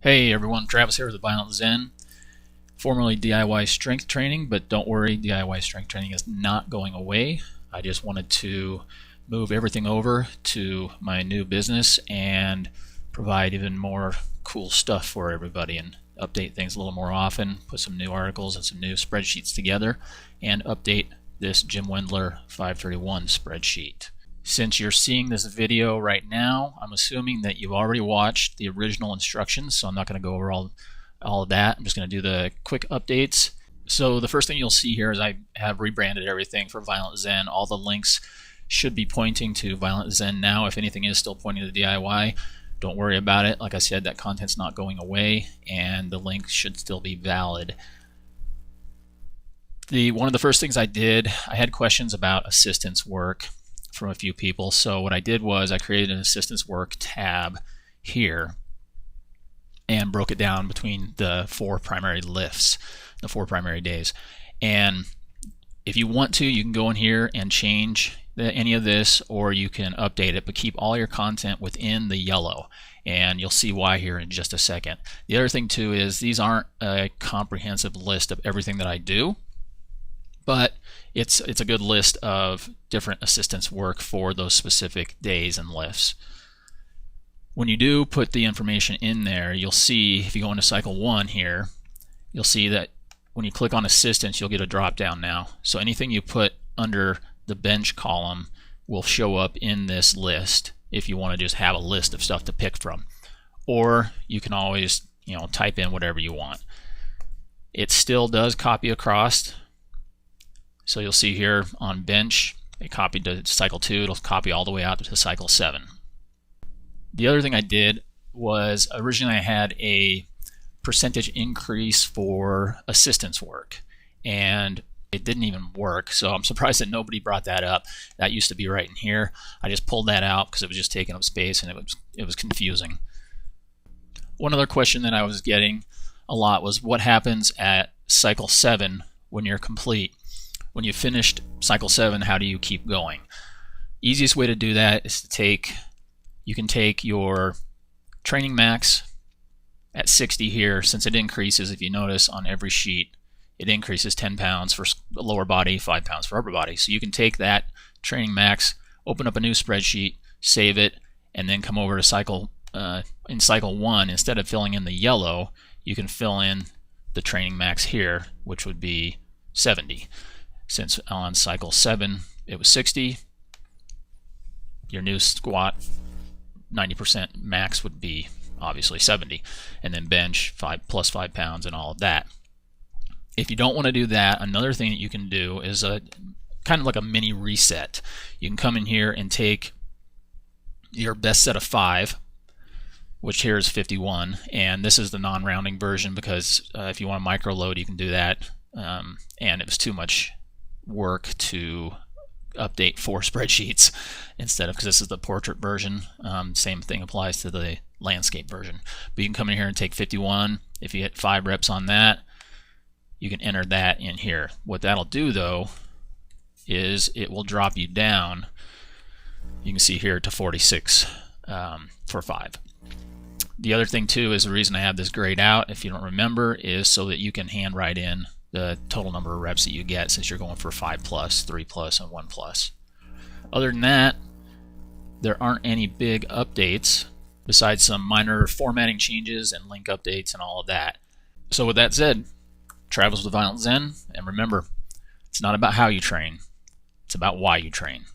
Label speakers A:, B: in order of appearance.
A: Hey everyone, Travis here with the Violent Zen, formerly DIY strength training, but don't worry, DIY strength training is not going away. I just wanted to move everything over to my new business and provide even more cool stuff for everybody and update things a little more often, put some new articles and some new spreadsheets together, and update this Jim Wendler 531 spreadsheet. Since you're seeing this video right now, I'm assuming that you've already watched the original instructions, so I'm not going to go over all of that. I'm just going to do the quick updates. So the first thing you'll see here is I have rebranded everything for Violent Zen. All the links should be pointing to Violent Zen now. If anything is still pointing to DIY, don't worry about it. Like I said, that content's not going away, and the link should still be valid. One of the first things I did, I had questions about assistance work from a few people. So what I did was I created an assistance work tab here and broke it down between the 4 primary lifts, the 4 primary days. And if you want to, you can go in here and change any of this, or you can update it, but keep all your content within the yellow. And you'll see why here in just a second. The other thing too is these aren't a comprehensive list of everything that I do, but it's a good list of different assistance work for those specific days and lifts. When you do put the information in there, you'll see, if you go into cycle 1 here, you'll see that when you click on assistance, you'll get a drop down now. So anything you put under the bench column will show up in this list if you want to just have a list of stuff to pick from. Or you can always, type in whatever you want. It still does copy across. So you'll see here on bench, it copied to cycle 2, it'll copy all the way out to cycle 7. The other thing I did was originally I had a percentage increase for assistance work, and it didn't even work, so I'm surprised that nobody brought that up. That used to be right in here. I just pulled that out because it was just taking up space and it was confusing. One other question that I was getting a lot was what happens at cycle 7 when you're complete? When you've finished cycle 7, how do you keep going? Easiest way to do that is you can take your training max at 60 here. Since it increases, if you notice on every sheet, it increases 10 pounds for lower body, 5 pounds for upper body. So you can take that training max, open up a new spreadsheet, save it, and then come over to in cycle 1, instead of filling in the yellow, you can fill in the training max here, which would be 70. Since on cycle 7 it was 60, your new squat 90% max would be obviously 70, and then bench plus 5 pounds and all of that. If you don't want to do that, another thing that you can do is kind of like a mini reset. You can come in here and take your best set of 5, which here is 51, and this is the non-rounding version because if you want to micro load, you can do that, and it was too much work to update 4 spreadsheets instead of, because this is the portrait version. Same thing applies to the landscape version. But you can come in here and take 51. If you hit 5 reps on that, you can enter that in here. What that'll do though is it will drop you down, you can see here, to 46 for 5. The other thing too is the reason I have this grayed out, if you don't remember, is so that you can handwrite in the total number of reps that you get, since you're going for 5 plus, 3 plus, and 1 plus. Other than that, there aren't any big updates besides some minor formatting changes and link updates and all of that. So with that said, Travis with Violent Zen, and remember, it's not about how you train, it's about why you train.